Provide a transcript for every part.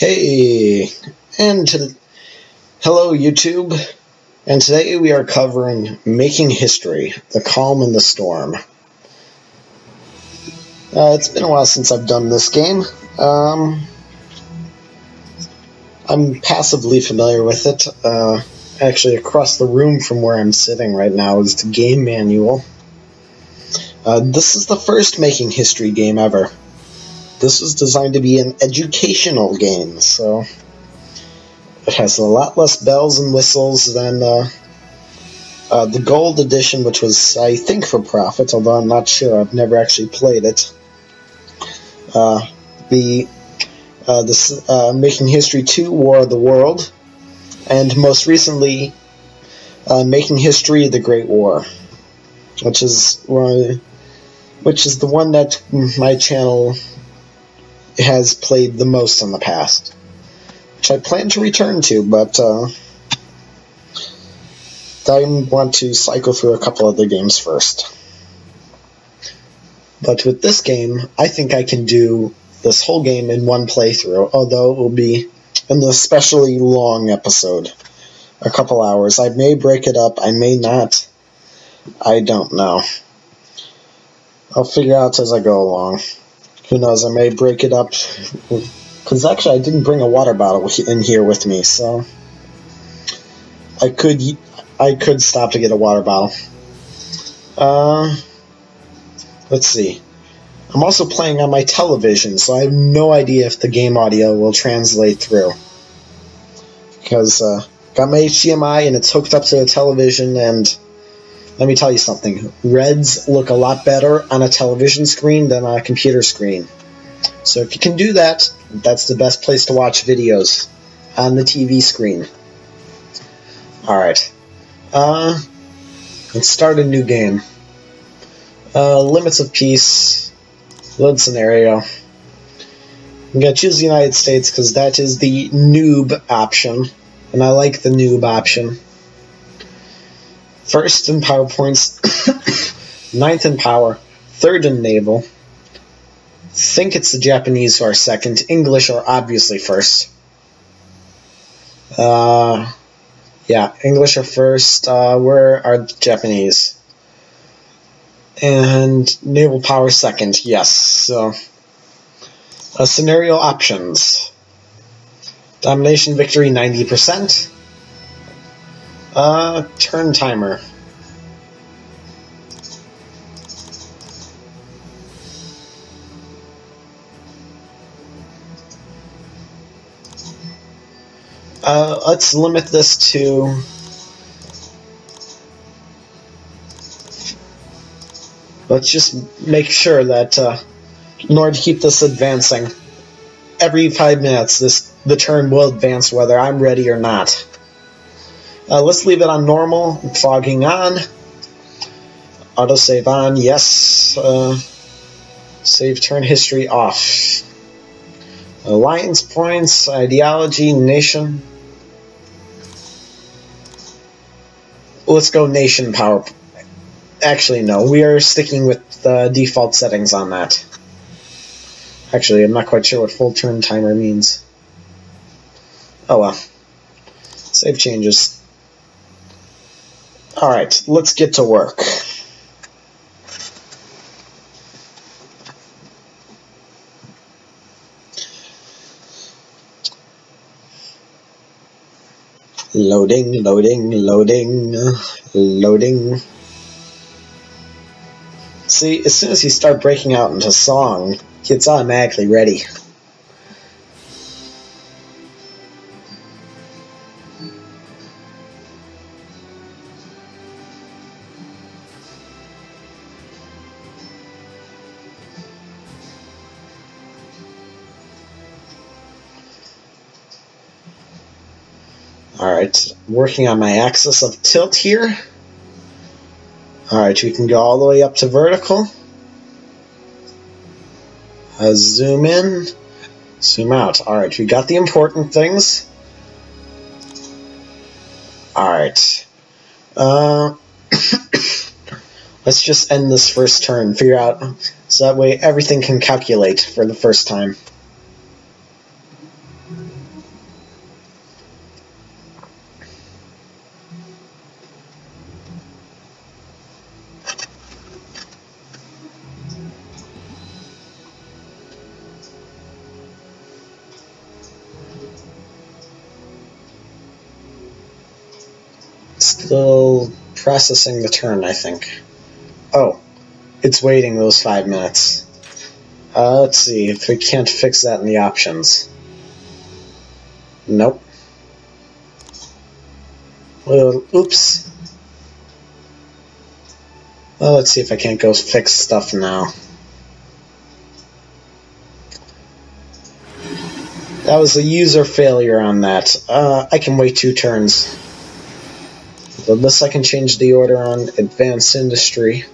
Hey, hello YouTube, and today we are covering Making History, The Calm in the Storm. It's been a while since I've done this game. I'm passively familiar with it. Actually, across the room from where I'm sitting right now is the game manual. This is the first Making History game ever. This was designed to be an educational game, so it has a lot less bells and whistles than the Gold Edition, which was, I think, for profit, although I'm not sure. I've never actually played it. Making History 2, War of the World, and most recently, Making History, The Great War, which is the one that my channel has played the most in the past, which I plan to return to, but I want to cycle through a couple other games first. But with this game, I think I can do this whole game in one playthrough, although it will be an especially long episode, a couple hours. I may break it up, I may not, I don't know. I'll figure out as I go along. Who knows, I may break it up, because actually I didn't bring a water bottle in here with me, so I could stop to get a water bottle. Let's see. I'm also playing on my television, so I have no idea if the game audio will translate through. Because, got my HDMI and it's hooked up to the television, and let me tell you something. Reds look a lot better on a television screen than on a computer screen. So if you can do that, that's the best place to watch videos, on the TV screen. Alright. Let's start a new game. Limits of peace. Load scenario. I'm going to choose the United States because that is the noob option. And I like the noob option. First in power points, 9th in power, 3rd in naval. Think it's the Japanese who are second. English are obviously first. Yeah, English are first. Where are the Japanese? And naval power second, yes. So, scenario options. Domination victory 90%. Turn timer. Let's limit this to let's just make sure that in order to keep this advancing, every 5 minutes the turn will advance whether I'm ready or not. Let's leave it on normal, fogging on, autosave on, yes, save turn history off. Alliance points, ideology, nation. Let's go nation power. Actually, no, we are sticking with the default settings on that. Actually, I'm not quite sure what full turn timer means. Oh well. Save changes. Alright, let's get to work. Loading, loading, loading, loading. See, as soon as you start breaking out into song, it's automatically ready. Alright, working on my axis of tilt here. Alright, we can go all the way up to vertical. Zoom in, zoom out. Alright, we got the important things. Alright. Let's just end this first turn, figure out, so that way everything can calculate for the first time. Still processing the turn, I think. Oh, it's waiting those 5 minutes. Let's see if we can't fix that in the options. Nope. Oops. Well, let's see if I can't go fix stuff now. That was a user failure on that. I can wait 2 turns. Unless I can change the order on Advanced Industry.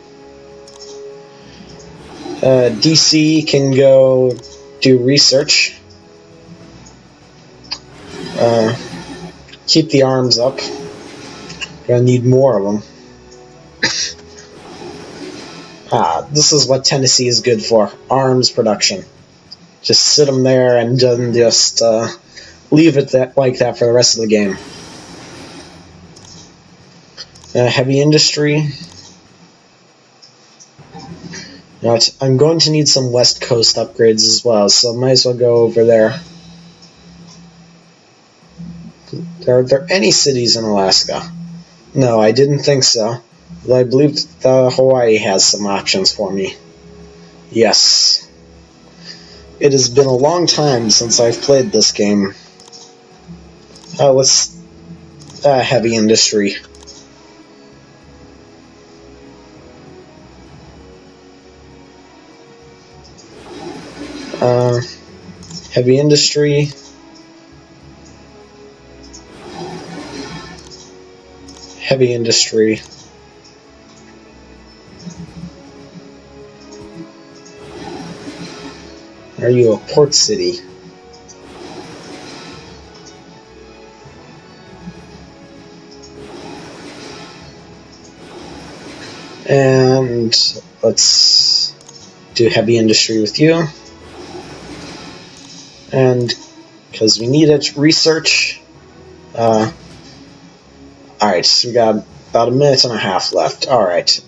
DC can go do research. Keep the arms up. Gonna need more of them. This is what Tennessee is good for. Arms production. Just sit them there and then just leave it like that for the rest of the game. Heavy industry. Now, I'm going to need some West Coast upgrades as well, so I might as well go over there. Are there any cities in Alaska? No, I didn't think so. But I believe Hawaii has some options for me. Yes. It has been a long time since I've played this game. Let's... heavy industry. Heavy industry. Heavy industry. Are you a port city? And let's do heavy industry with you. And because we need it, research. Alright, so we got about 1.5 minutes left. Alright.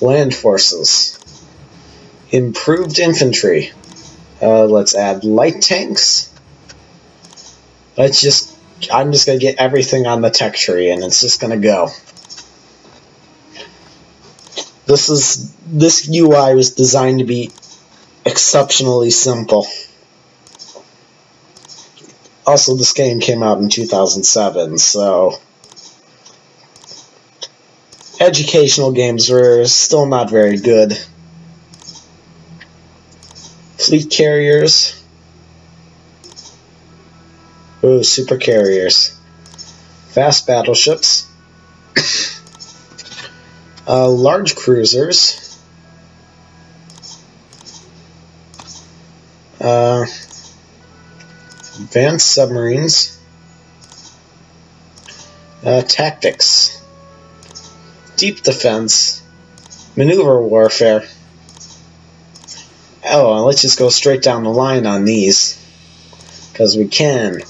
Land forces. Improved infantry. Let's add light tanks. I'm just gonna get everything on the tech tree and it's just gonna go. This UI was designed to be exceptionally simple. Also, this game came out in 2007, so educational games were still not very good. Fleet carriers. Ooh, super carriers. Fast battleships. Large cruisers. Advanced submarines. Tactics. Deep defense. Maneuver warfare. Oh, let's just go straight down the line on these. Because we can.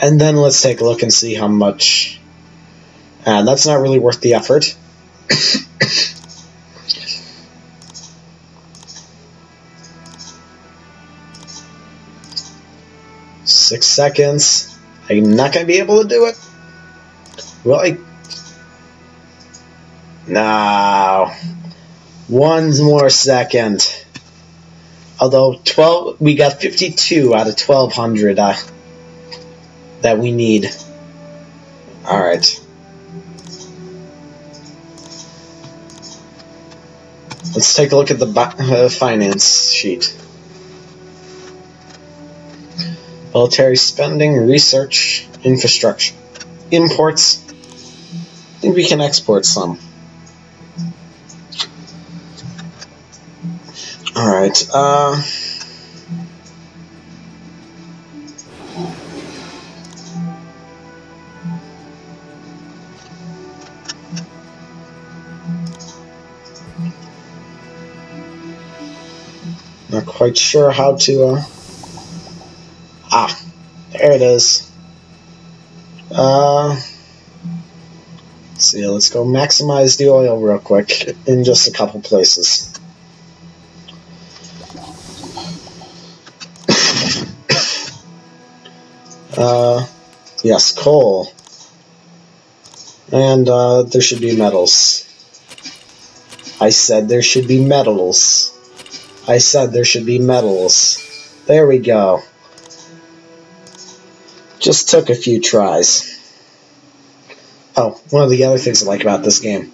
And then let's take a look and see how much. That's not really worth the effort. 6 seconds. I'm not going to be able to do it. Well, no. 1 more second. Although we got 52 out of 1200 that we need. Alright. Let's take a look at the finance sheet. Military spending, research, infrastructure, imports. I think we can export some. Alright, not quite sure how to, there it is. Let's see, let's go maximize the oil real quick in just a couple places. Yes, coal. And there should be medals. I said there should be medals. I said there should be medals. There we go. Just took a few tries. Oh, one of the other things I like about this game.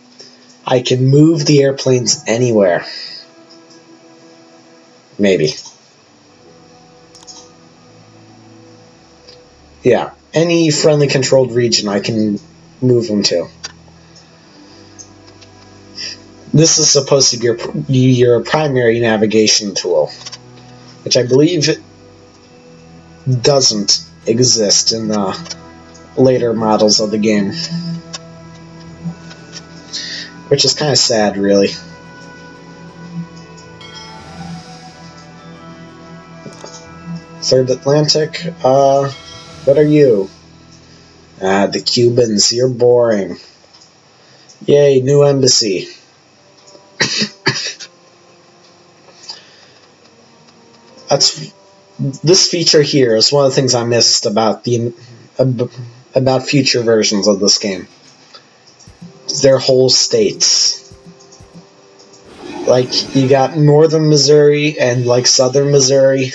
I can move the airplanes anywhere. Maybe. Yeah, any friendly controlled region I can move them to. This is supposed to be your primary navigation tool, which I believe doesn't exist in the later models of the game. Which is kind of sad, really. Third Atlantic, what are you? The Cubans, you're boring. Yay, new embassy. This feature here is one of the things I missed about about future versions of this game. Their whole states. Like, you got northern Missouri and, like, southern Missouri.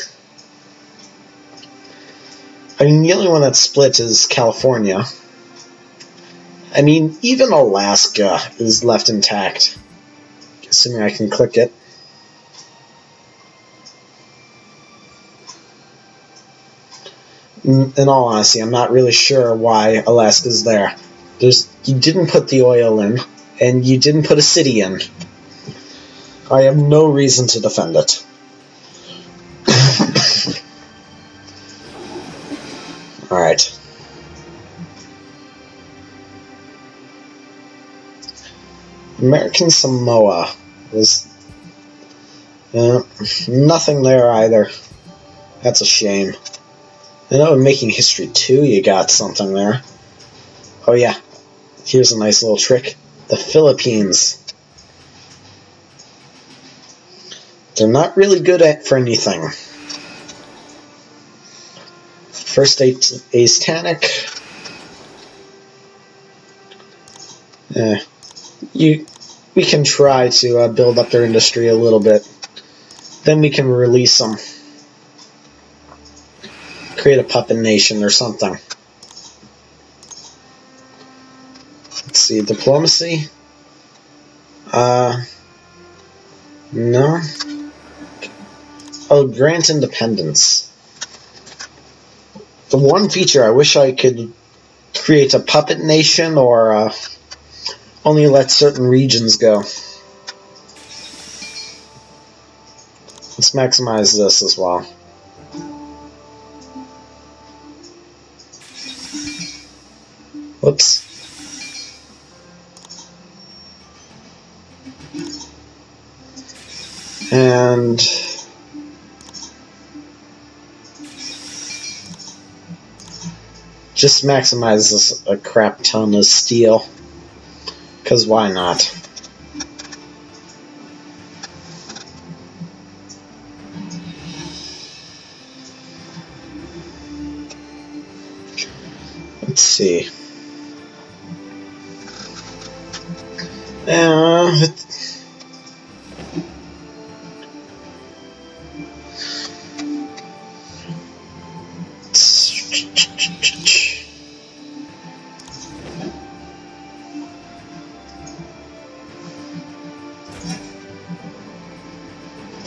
I mean, the only one that's split is California. I mean, even Alaska is left intact. Assuming I can click it. In all honesty, I'm not really sure why Alaska's there. You didn't put the oil in, and you didn't put a city in. I have no reason to defend it. Alright. American Samoa. There's nothing there either. That's a shame. I know in Making History 2 you got something there. Oh yeah. Here's a nice little trick. The Philippines. They're not really good for anything. First Ace-Tanic. We can try to build up their industry a little bit. Then we can release them. Create a puppet nation or something. Let's see, diplomacy. No. Oh, grant independence. The one feature I wish I could create a puppet nation or only let certain regions go. Let's maximize this as well. Whoops. And just maximize this a crap ton of steel, because why not? Let's see.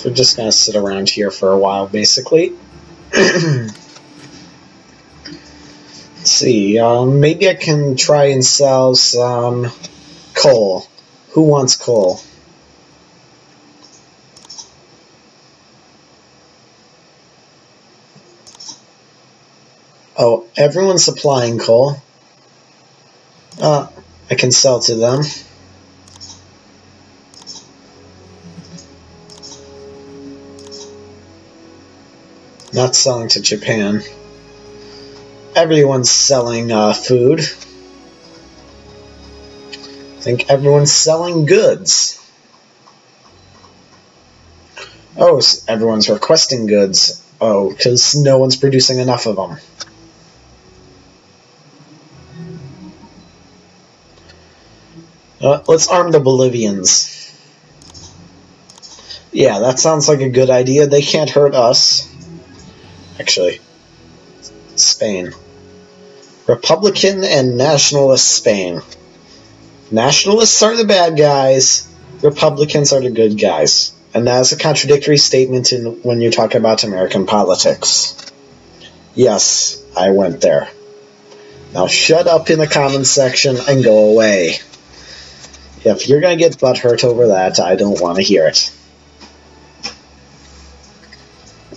We're just gonna sit around here for a while, basically. Let's see, maybe I can try and sell some coal. Who wants coal? Oh, everyone's supplying coal. I can sell to them. Not selling to Japan. Everyone's selling food. I think everyone's selling goods. Oh, so everyone's requesting goods. Oh, because no one's producing enough of them. Let's arm the Bolivians. Yeah, that sounds like a good idea. They can't hurt us. Actually, Spain. Republican and nationalist Spain. Nationalists are the bad guys. Republicans are the good guys. And that is a contradictory statement when you're talking about American politics. Yes, I went there. Now shut up in the comments section and go away. If you're going to get butthurt over that, I don't want to hear it.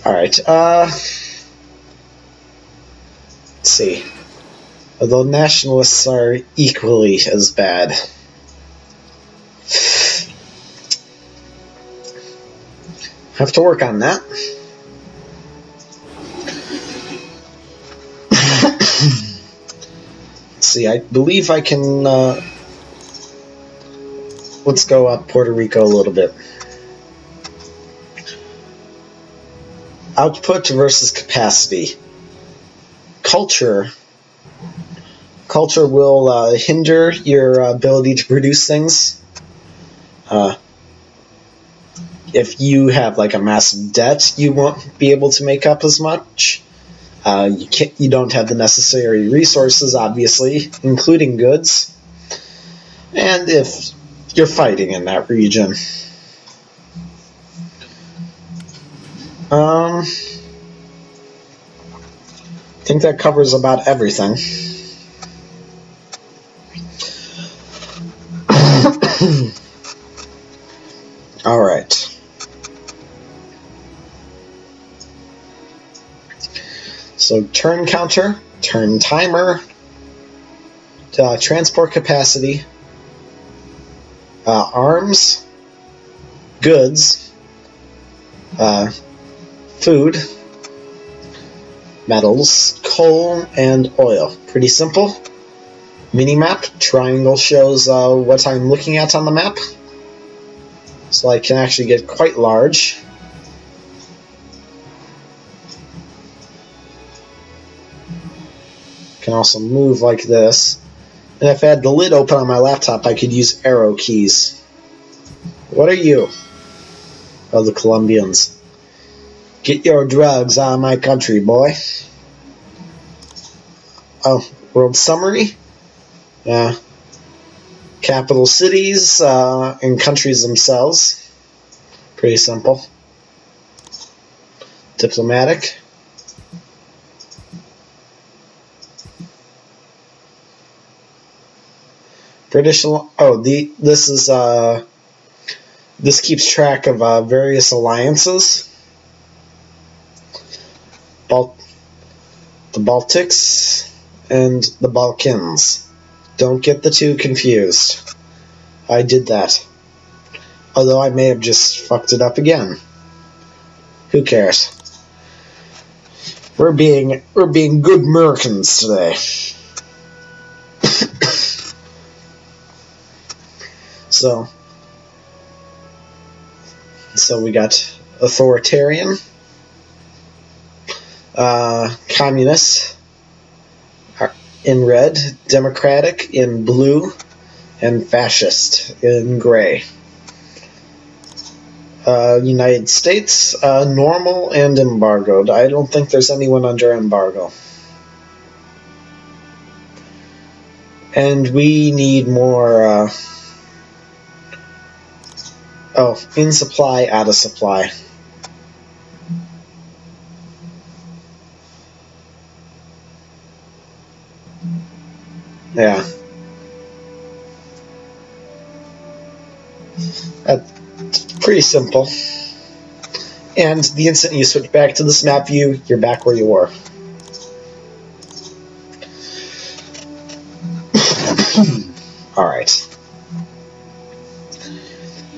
Alright, let's see. Although nationalists are equally as bad. Have to work on that. Let's see, I believe I can, let's go up Puerto Rico a little bit. Output versus capacity. Culture will hinder your ability to produce things. If you have like a massive debt, you won't be able to make up as much. You don't have the necessary resources, obviously, including goods. And if you're fighting in that region. I think that covers about everything. Alright. So turn counter, turn timer, transport capacity, arms, goods, food, metals, coal, and oil. Pretty simple. Minimap, triangle shows what I'm looking at on the map. So I can actually get quite large. Can also move like this. And if I had the lid open on my laptop, I could use arrow keys. What are you? Oh, the Colombians. Get your drugs out of my country, boy. Oh, world summary? Capital cities and countries themselves. Pretty simple. Diplomatic. British. Oh, this keeps track of various alliances. The Baltics and the Balkans. Don't get the two confused. I did that. Although I may have just fucked it up again. Who cares? We're being good Americans today. So we got authoritarian, communist in red, democratic in blue, and fascist in gray. United States, normal and embargoed. I don't think there's anyone under embargo. And we need more, in supply, out of supply. Yeah. That's pretty simple. And the instant you switch back to this map view, you're back where you were. Alright.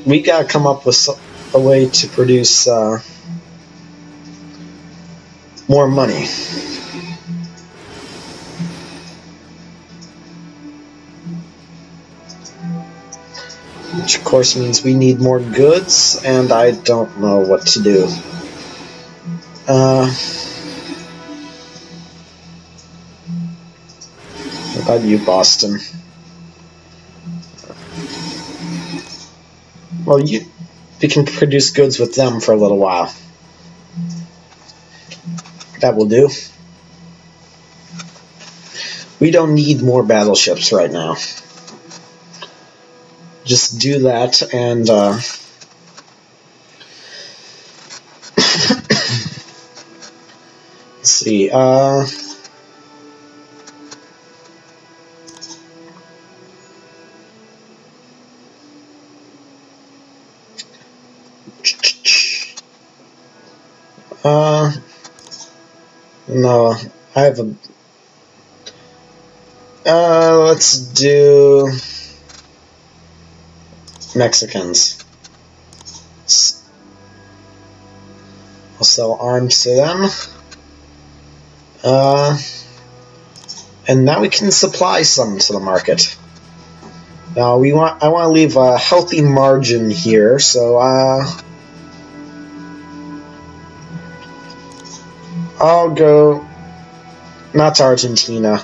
We gotta come up with a way to produce more money. Which of course means we need more goods, and I don't know what to do. What about you, Boston? Well, we can produce goods with them for a little while. That will do. We don't need more battleships right now. Just do that and let's see. No, I have a. Let's do Mexicans. I'll sell arms to them. And now we can supply some to the market. Now I want to leave a healthy margin here, so I'll go not to Argentina.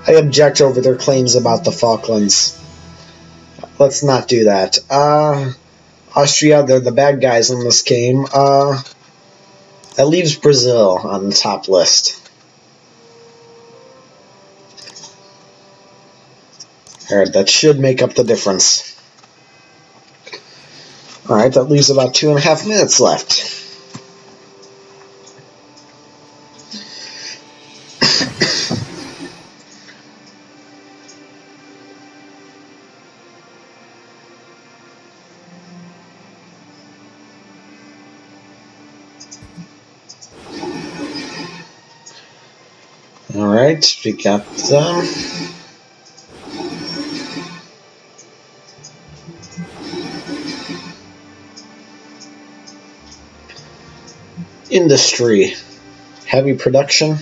I object over their claims about the Falklands. Let's not do that. Austria, they're the bad guys in this game. That leaves Brazil on the top list. Alright, that should make up the difference. Alright, that leaves about 2.5 minutes left. Alright, we got them. Industry. Heavy production.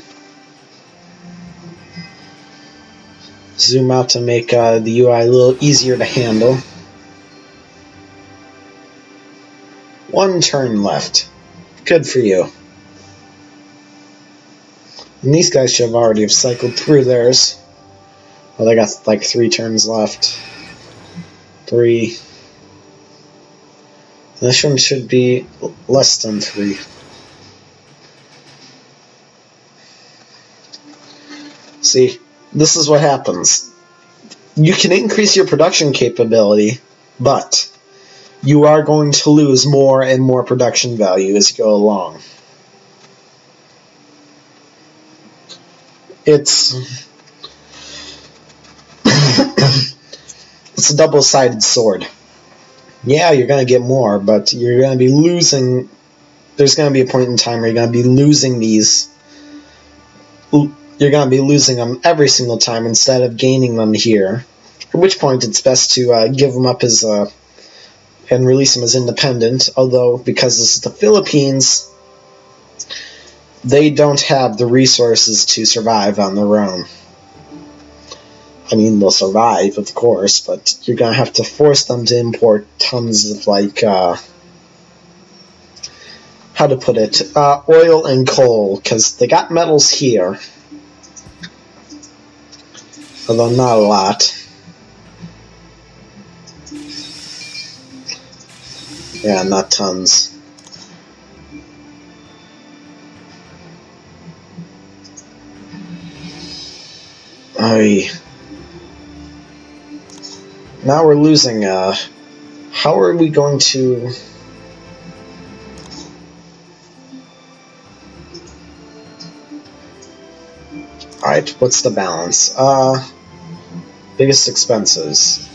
Zoom out to make the UI a little easier to handle. 1 turn left. Good for you. And these guys should have already have cycled through theirs. Well, they got like 3 turns left. 3. This one should be less than 3. See, this is what happens. You can increase your production capability, but you are going to lose more and more production value as you go along. It's it's a double-sided sword. Yeah, you're going to get more, but you're going to be losing. There's going to be a point in time where you're going to be losing these. You're going to be losing them every single time instead of gaining them here. At which point it's best to give them up as and release them as independent. Although, because this is the Philippines, they don't have the resources to survive on their own. I mean, they'll survive, of course, but you're going to have to force them to import tons of, like, how to put it, oil and coal, because they got metals here. Although not a lot. Yeah, not tons. Now we're losing, how are we going to... Alright, what's the balance? Biggest expenses.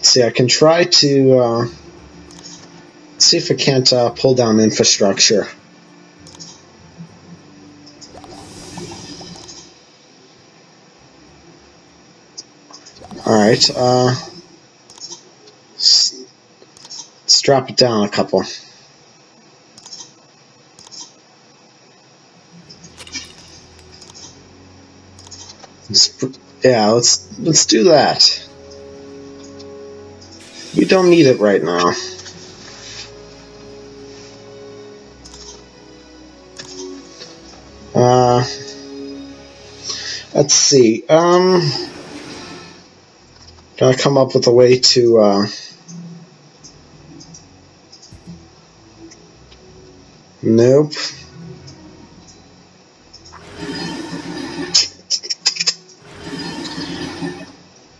See, I can try to see if I can't pull down infrastructure. Alright, let's drop it down a couple. Yeah, let's do that. We don't need it right now. Let's see. Gotta come up with a way to, nope.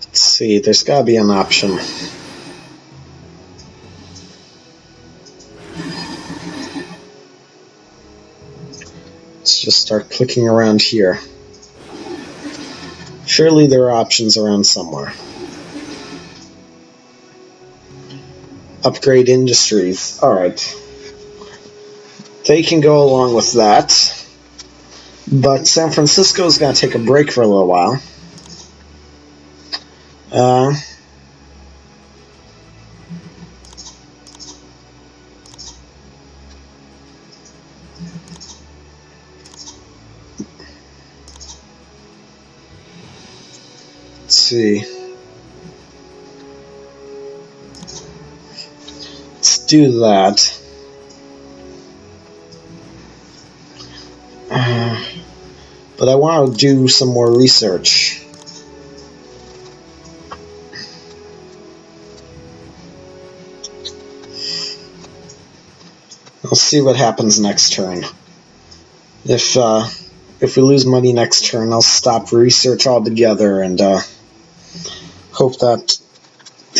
Let's see, there's gotta be an option. Let's just start clicking around here. Surely there are options around somewhere. Upgrade industries. Alright. They can go along with that. But San Francisco's gonna take a break for a little while. Let's see. Let's do that. But I want to do some more research. I'll see what happens next turn. If we lose money next turn, I'll stop research altogether and hope that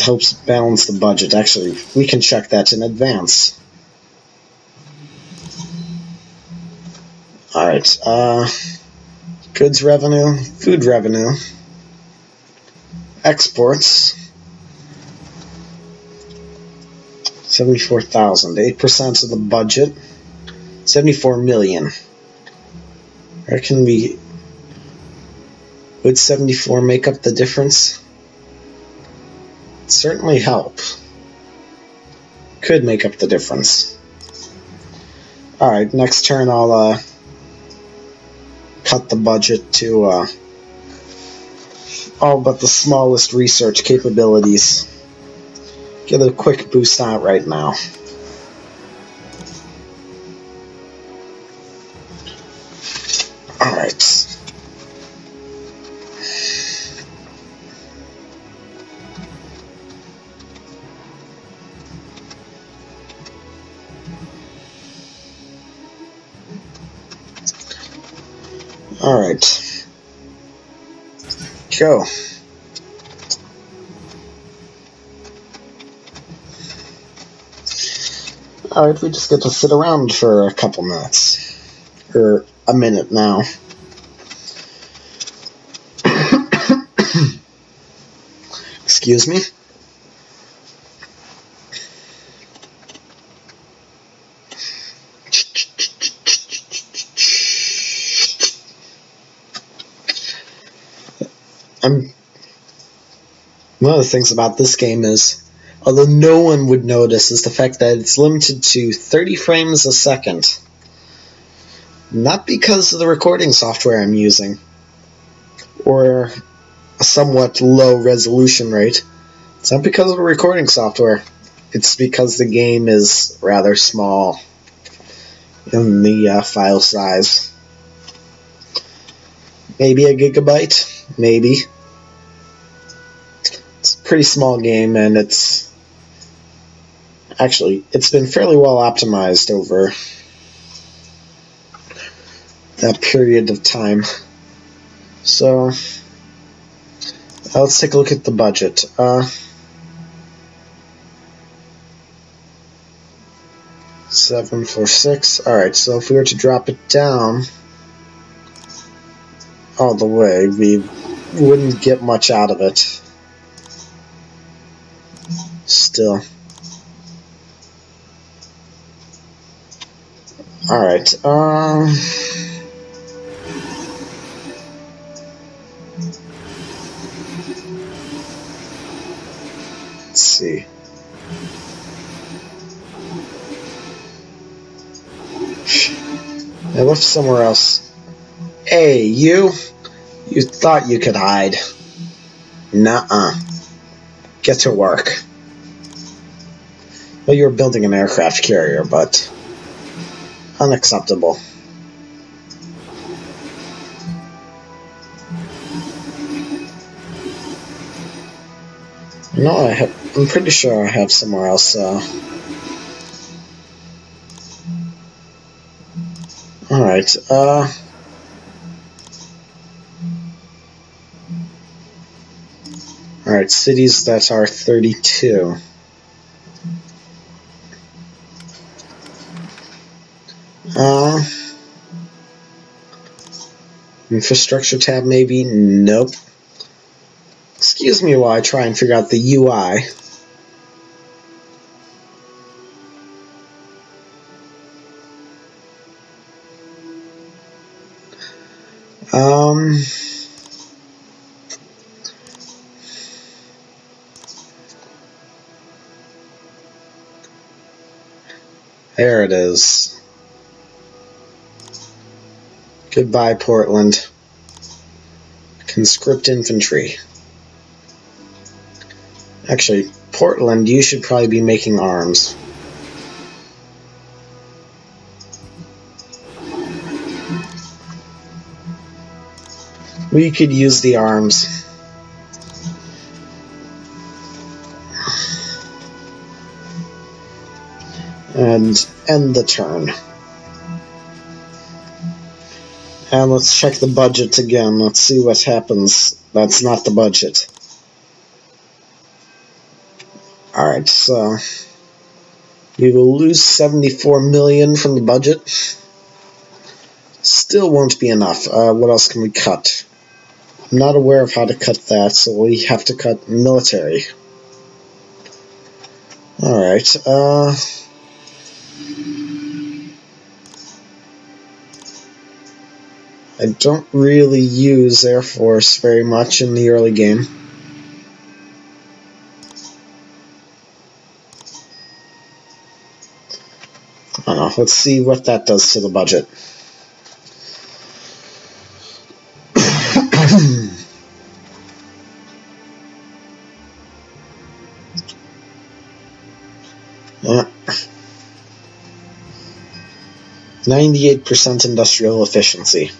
helps balance the budget. Actually, we can check that in advance. Alright, goods revenue, food revenue, exports, 74,000, 8% of the budget, 74 million. Where can we, would 74 make up the difference? Certainly help. Could make up the difference. Alright, next turn I'll cut the budget to all but the smallest research capabilities. Get a quick boost out right now. Alright. Alright. Go. Alright, we just get to sit around for a couple minutes. Or a minute now. Excuse me. One of the things about this game is, although no one would notice, is the fact that it's limited to 30 frames a second. Not because of the recording software I'm using, or a somewhat low resolution rate. It's not because of the recording software. It's because the game is rather small in the file size. Maybe a gigabyte? Maybe. It's a pretty small game, and it's been fairly well optimized over that period of time. So let's take a look at the budget. 746. Alright, so if we were to drop it down all the way, we wouldn't get much out of it. Still. Alright, let's see. I left somewhere else. Hey, you thought you could hide. Nuh-uh. Get to work. Well, you were building an aircraft carrier, but unacceptable. No, I'm pretty sure I have somewhere else. Alright, Alright, cities that are 32. Infrastructure tab, maybe? Nope. Excuse me while I try and figure out the UI. There it is. Goodbye, Portland. Conscript infantry. Actually, Portland, you should probably be making arms. We could use the arms. And end the turn. And let's check the budget again. Let's see what happens. That's not the budget. Alright, so we will lose 74 million from the budget. Still won't be enough. What else can we cut? I'm not aware of how to cut that, so we have to cut military. Alright, I don't really use Air Force very much in the early game. I don't know, let's see what that does to the budget. Yeah. 98% industrial efficiency.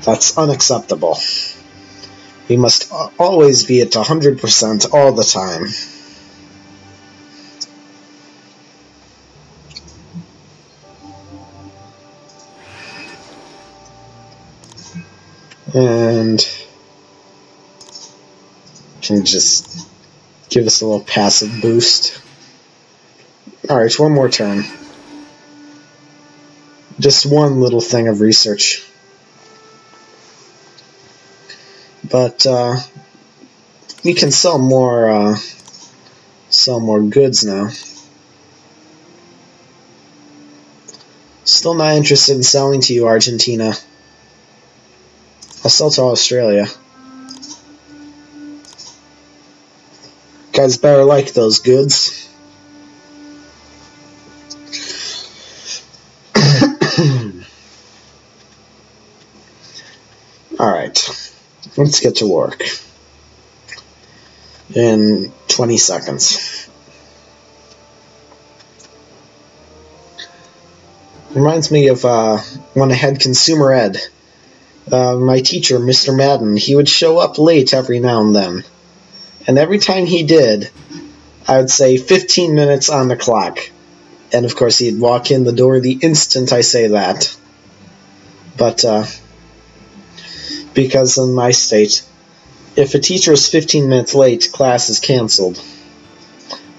That's unacceptable. We must always be at 100% all the time. And can just give us a little passive boost. Alright, one more turn. Just one little thing of research. But we can sell more goods now. Still not interested in selling to you, Argentina. I'll sell to Australia. Guys better like those goods. Alright, let's get to work. In 20 seconds. Reminds me of when I had consumer ed. My teacher, Mr. Madden, he would show up late every now and then. And every time he did, I would say 15 minutes on the clock. And of course he'd walk in the door the instant I say that. But, because in my state, if a teacher is 15 minutes late, class is cancelled.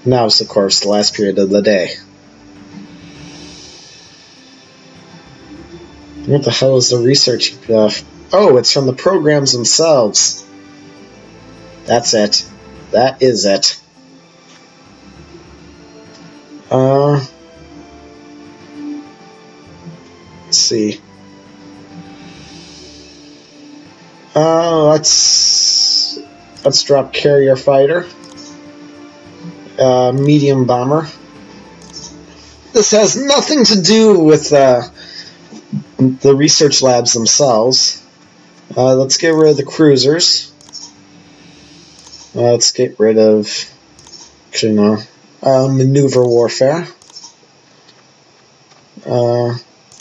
Now it's, of course, the last period of the day. What the hell is the research? Oh, it's from the programs themselves. That's it. That is it. Let's see. Let's drop carrier fighter. Medium bomber. This has nothing to do with the research labs themselves. Let's get rid of the cruisers. Let's get rid of, actually no, maneuver warfare.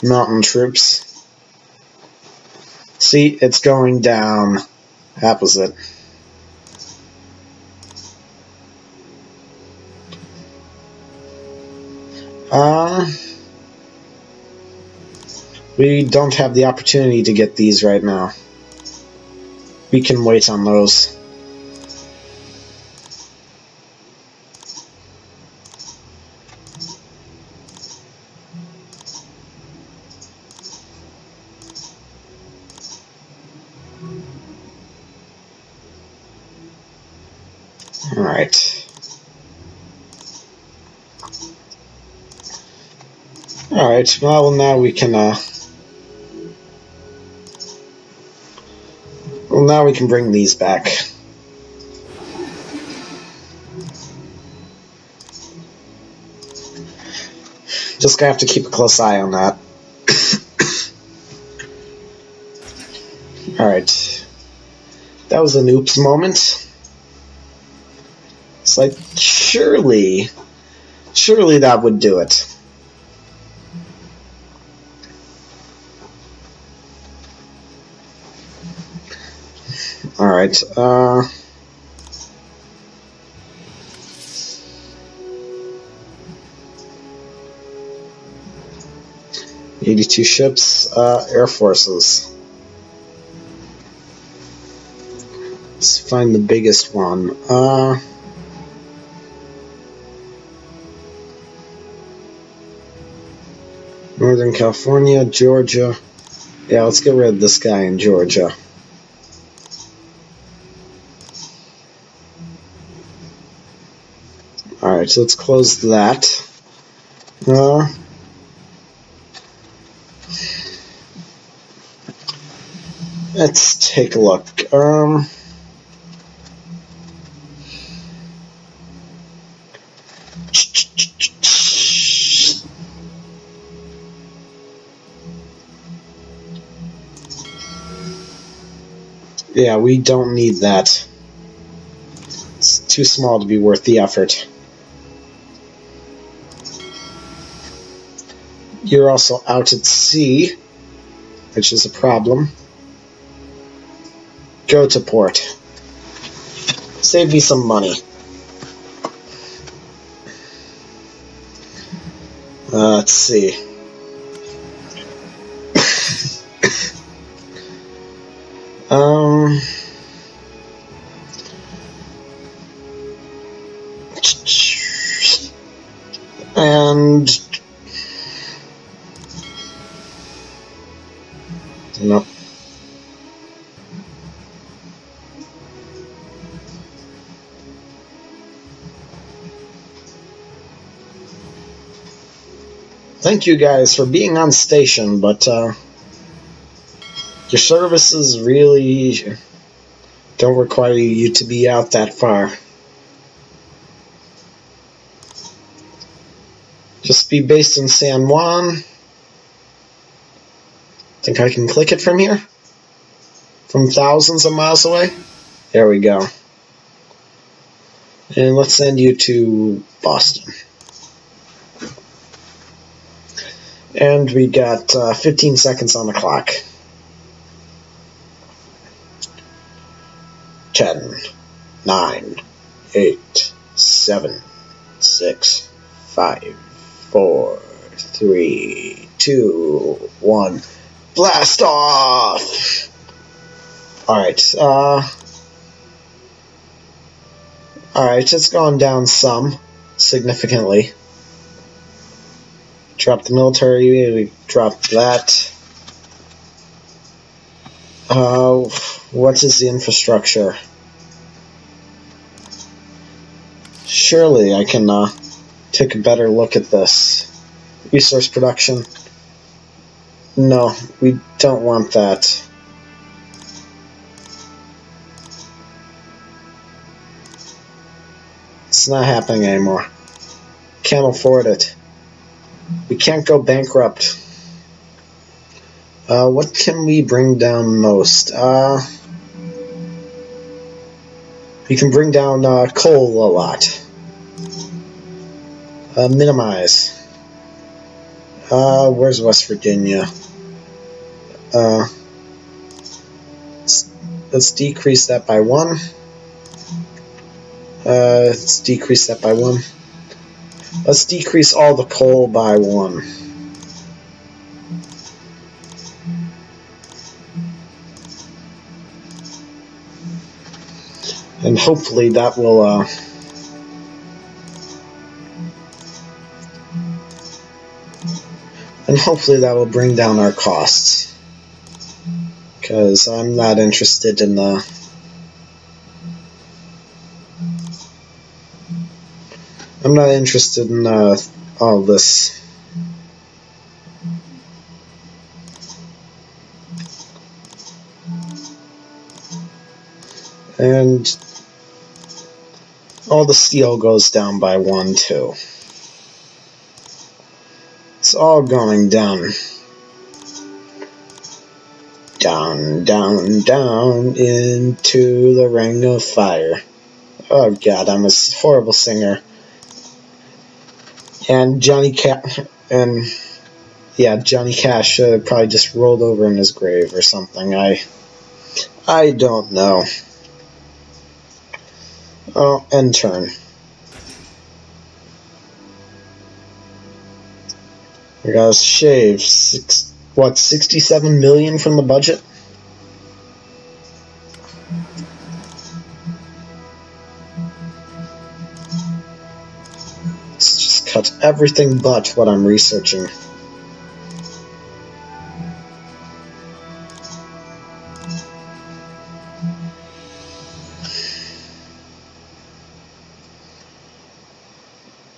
Mountain troops. See, it's going down. That was it. We don't have the opportunity to get these right now. We can wait on those. Alright. Alright, well now we can, now we can bring these back. Just gonna have to keep a close eye on that. Alright. That was an oops moment. It's like, surely that would do it. Alright, 82 ships, Air Forces. Let's find the biggest one. Northern California, Georgia. Yeah, let's get rid of this guy in Georgia. Alright, so let's close that. Let's take a look. Yeah, we don't need that. It's too small to be worth the effort. You're also out at sea, which is a problem. Go to port. Save me some money. Let's see. And nope. Thank you guys for being on station, but your services really don't require you to be out that far. Just be based in San Juan. Think I can click it from here? From thousands of miles away? There we go. And let's send you to Boston. And we got 15 seconds on the clock. 10, 9, 8, 7, 6, 5, 4, 3, 2, 1. Blast off! Alright, alright, it's gone down some, significantly. Drop the military, we dropped that. What is the infrastructure? Surely I can, take a better look at this. Resource production. No, we don't want that. It's not happening anymore. Can't afford it. We can't go bankrupt. What can we bring down most? We can bring down coal a lot. Minimize. Where's West Virginia? Let's decrease that by 1. Let's decrease that by 1. Let's decrease all the coal by 1. And hopefully that will bring down our costs. Because I'm not interested in all this. And all the steel goes down by 1 too. It's all going down. Down, down, down into the ring of fire. Oh god, I'm a horrible singer. And Johnny Cash probably just rolled over in his grave or something. I don't know. Oh, end turn. We gotta shave 67 million from the budget? Let's just cut everything but what I'm researching.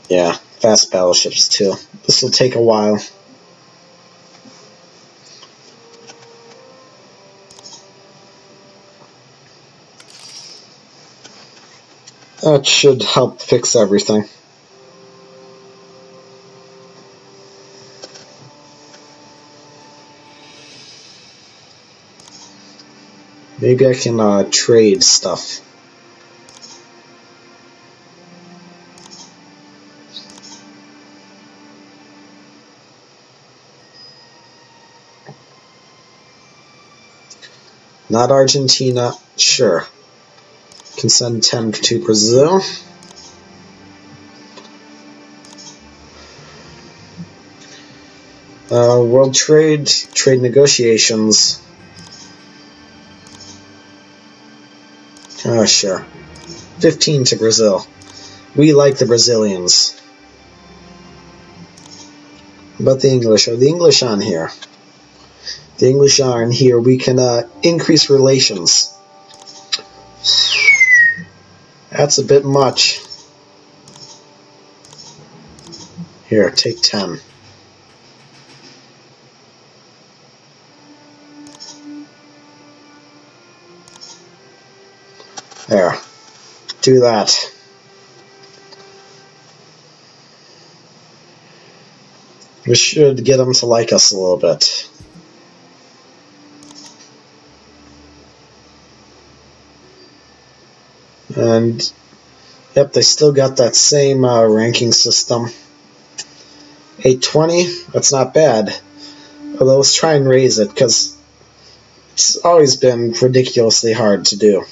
Yeah, fast battleships too. This will take a while. That should help fix everything. Maybe I can trade stuff. Not Argentina, sure. Can send 10 to Brazil. World trade negotiations. Sure. 15 to Brazil. We like the Brazilians. But the English, are the English on here? The English are in here. We can increase relations. That's a bit much. Here, take 10. There. Do that. We should get them to like us a little bit. And, yep, they still got that same ranking system. 820, that's not bad. Although let's try and raise it, because it's always been ridiculously hard to do.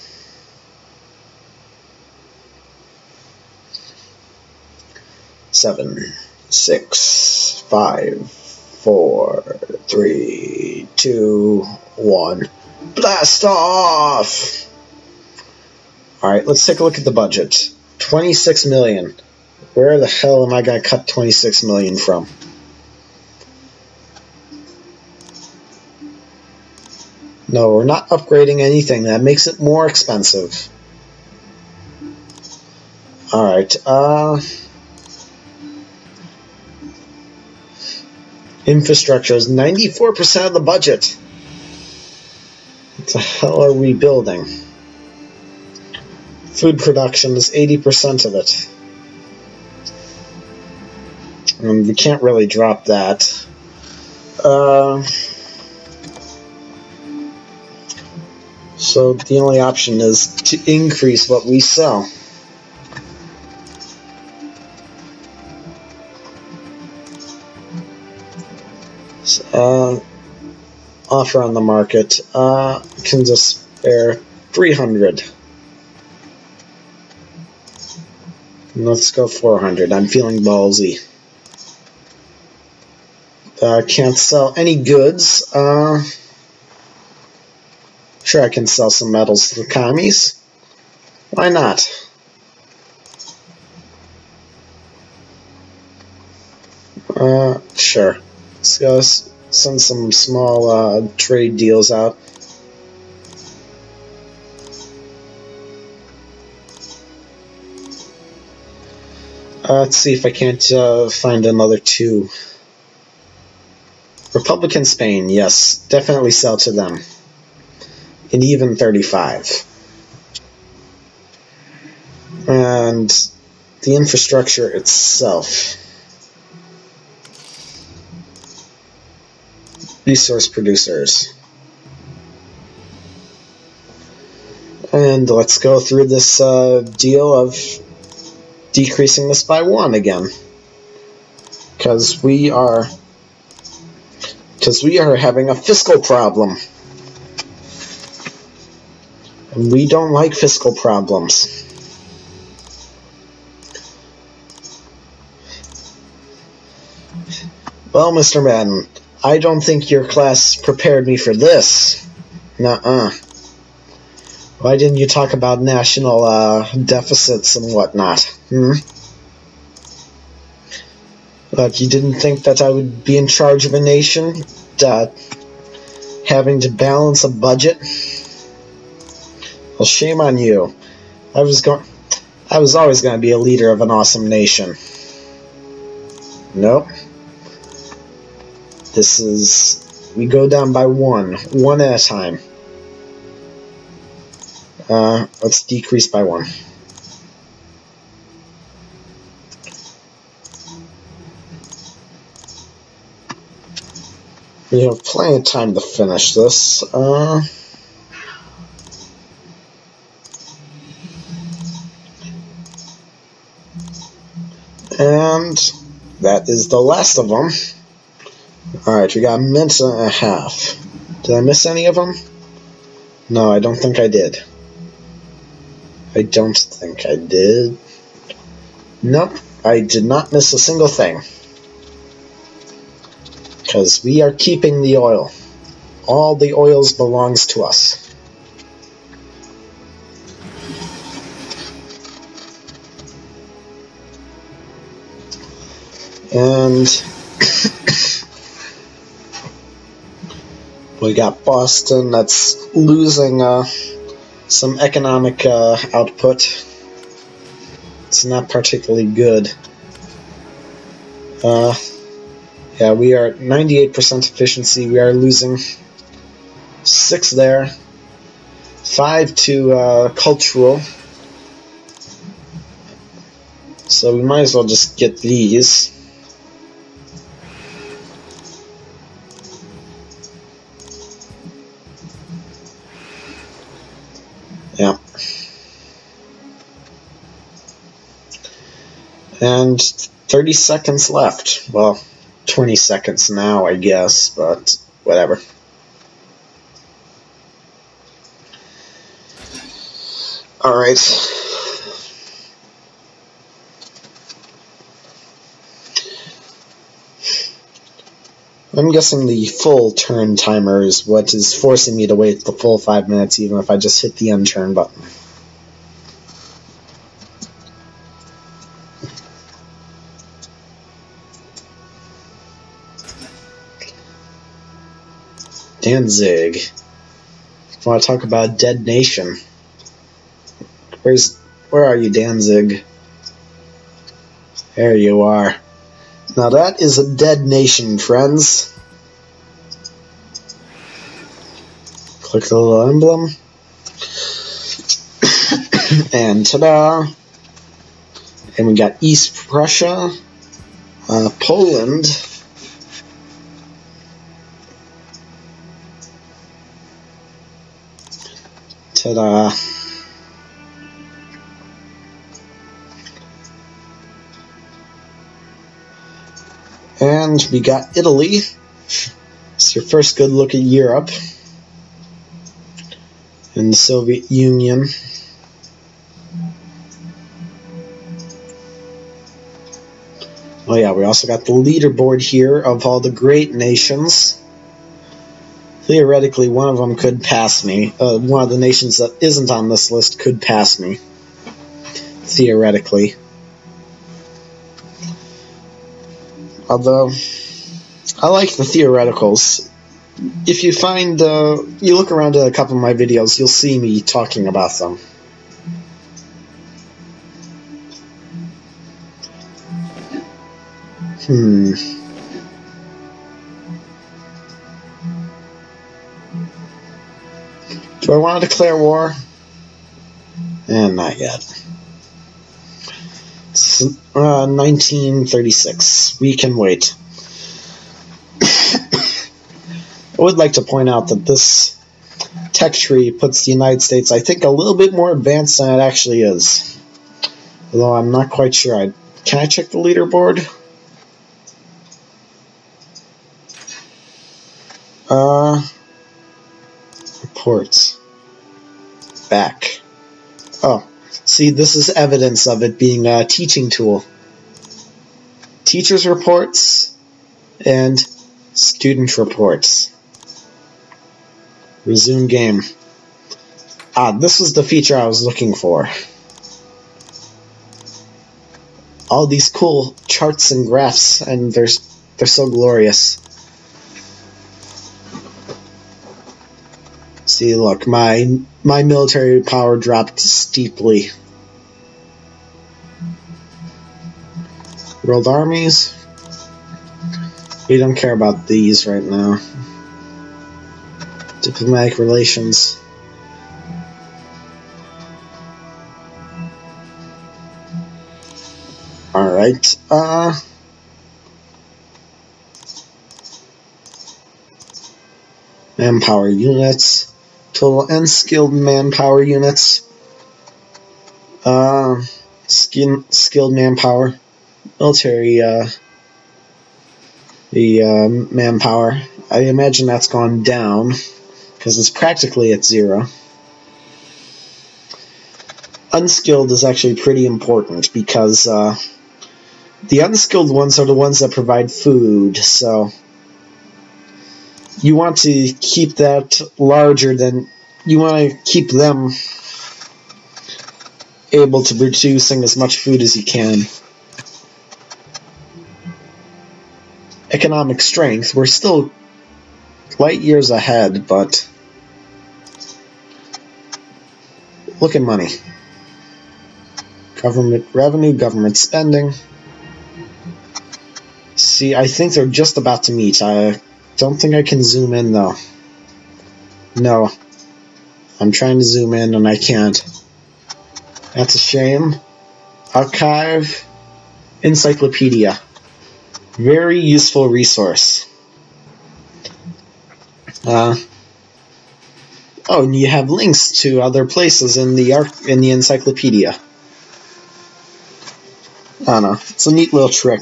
Seven, 6, 5, 4, 3, 2, 1. Blast off! Alright, let's take a look at the budget. 26 million. Where the hell am I going to cut 26 million from? No, we're not upgrading anything. That makes it more expensive. Alright, infrastructure is 94% of the budget. What the hell are we building? Food production is 80% of it. And we can't really drop that. So the only option is to increase what we sell. Offer on the market. Can just spare 300. Let's go 400. I'm feeling ballsy. Can't sell any goods. Sure, I can sell some metals to the commies. Why not? Sure. Let's go send some small trade deals out. Let's see if I can't find another 2. Republican Spain, yes, definitely sell to them. And even 35. And the infrastructure itself. Resource producers. And let's go through this deal of decreasing this by 1 again. Because we are having a fiscal problem. And we don't like fiscal problems. Well, Mr. Madden, I don't think your class prepared me for this. Nuh-uh. Why didn't you talk about national deficits and whatnot? Like, you didn't think that I would be in charge of a nation, having to balance a budget? Well, shame on you. I was always going to be a leader of an awesome nation. Nope. We go down by 1 at a time. Let's decrease by 1. We have plenty of time to finish this. And that is the last of them. Alright, we got a minute and a half. Did I miss any of them? No, I don't think I did. I don't think I did. Nope, I did not miss a single thing. Because we are keeping the oil. All the oils belongs to us. And we got Boston that's losing some economic output. It's not particularly good. Yeah, we are at 98% efficiency. We are losing 6 there. 5 to cultural. So we might as well just get these. Yeah. And 30 seconds left. Well, 20 seconds now, I guess, but whatever. Alright. I'm guessing the full turn timer is what is forcing me to wait the full 5 minutes, even if I just hit the end turn button. Danzig. I want to talk about a dead nation. Where are you, Danzig? There you are. Now that is a dead nation, friends. Click the little emblem. And ta-da! And we got East Prussia, Poland, ta-da! And we got Italy. It's your first good look at Europe and the Soviet Union. Oh yeah, we also got the leaderboard here of all the great nations. Theoretically, one of them could pass me. One of the nations that isn't on this list could pass me. Theoretically. Although, I like the theoreticals. If you find, you look around at a couple of my videos, you'll see me talking about them. Do I want to declare war? Not yet. It's 1936. We can wait. I would like to point out that this tech tree puts the United States, I think, a little bit more advanced than it actually is. Although I'm not quite sure. Can I check the leaderboard? Reports. Back. Oh, see, this is evidence of it being a teaching tool. Teachers' reports and student reports. Resume game. This was the feature I was looking for. All these cool charts and graphs, and they're so glorious. See, look, my military power dropped steeply. World armies. We don't care about these right now. Diplomatic relations. Alright, manpower units. Total unskilled manpower units. Skilled manpower. Military, the manpower. I imagine that's gone down, because it's practically at 0. Unskilled is actually pretty important, because the unskilled ones are the ones that provide food, so you want to keep that larger than... You want to keep them able to producing as much food as you can. Economic strength, we're still light years ahead, but look at money. Government revenue, government spending. See, I think they're just about to meet. I don't think I can zoom in, though. No. I'm trying to zoom in, and I can't. That's a shame. Archive. Encyclopedia. Very useful resource. Oh, and you have links to other places in the encyclopedia. I don't know. It's a neat little trick.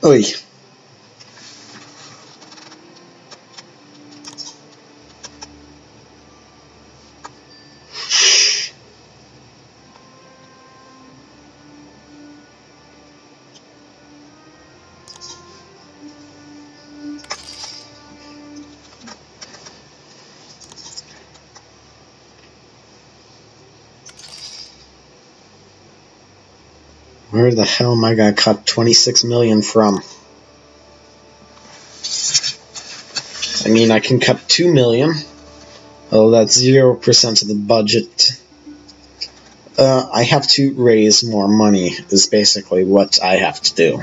Oy. Where the hell am I gonna cut 26 million from? I mean, I can cut 2 million. Oh, that's 0% of the budget. I have to raise more money, is basically what I have to do.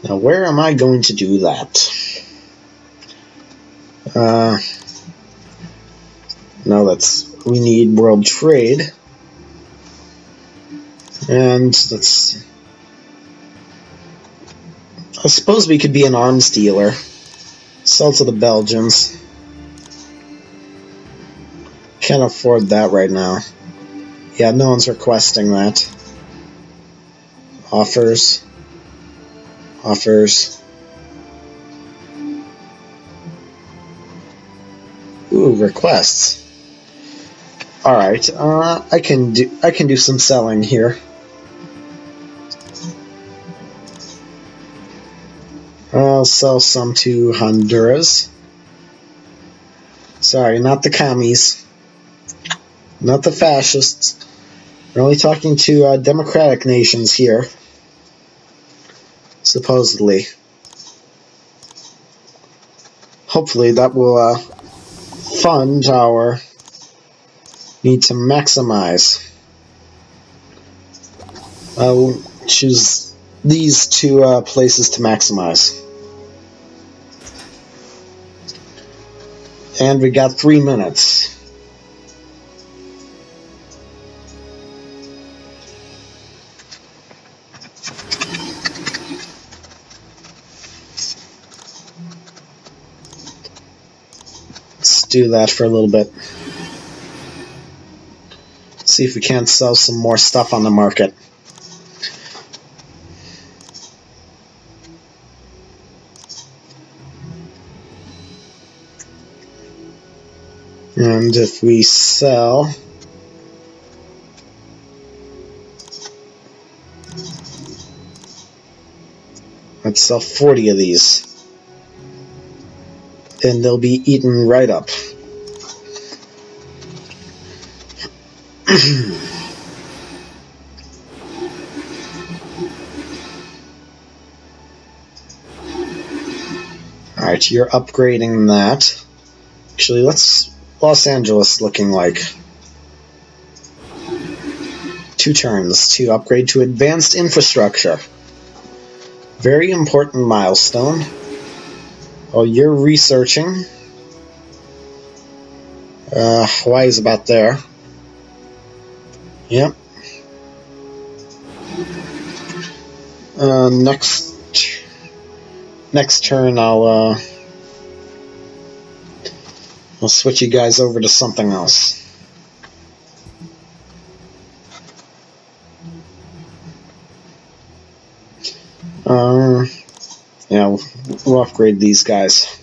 Now, where am I going to do that? No, we need world trade. And let's... I suppose we could be an arms dealer. Sell to the Belgians. Can't afford that right now. Yeah, no one's requesting that. Offers. Offers. Ooh, requests. Alright, I can do some selling here. I'll sell some to Honduras. Sorry, not the commies. Not the fascists. We're only talking to democratic nations here. Supposedly. Hopefully that will fund our need to maximize. I'll choose these two places to maximize. And we got 3 minutes. Let's do that for a little bit. See if we can't sell some more stuff on the market. And if we sell, let's sell 40 of these, and they'll be eaten right up. Alright, you're upgrading that. Actually, what's Los Angeles looking like? 2 turns to upgrade to advanced infrastructure. Very important milestone. Oh, you're researching. Hawaii's about there. Yep. Next turn I'll switch you guys over to something else. Yeah, we'll upgrade these guys.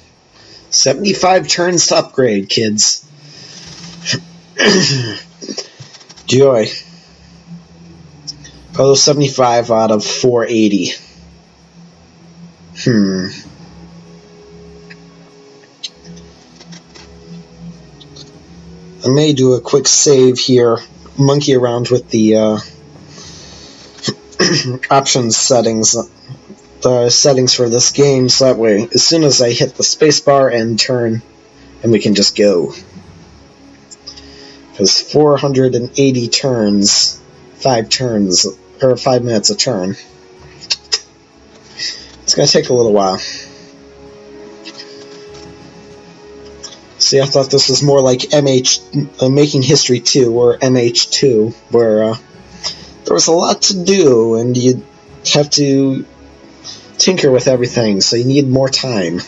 75 turns to upgrade, kids. Joy. Oh, 75 out of 480. I may do a quick save here, monkey around with the options settings, the settings for this game, so that way, as soon as I hit the spacebar and turn, and we can just go. Because 480 turns, 5 turns, or 5 minutes a turn. It's going to take a little while. See, I thought this was more like Making History 2, or MH2, where there was a lot to do, and you'd have to tinker with everything, so you need more time.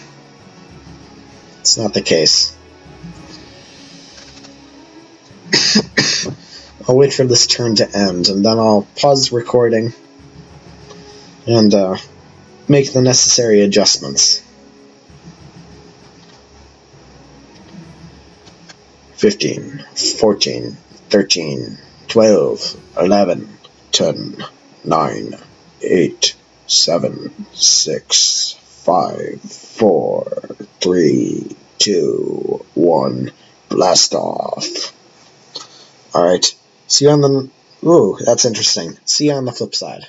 It's not the case. I'll wait for this turn to end, and then I'll pause recording and make the necessary adjustments. 15, 14, 13, 12, 11, 10, 9, 8, 7, 6, 5, 4, 3, 2, 1, blast off. Alright, see you on the... Ooh, that's interesting. See you on the flip side.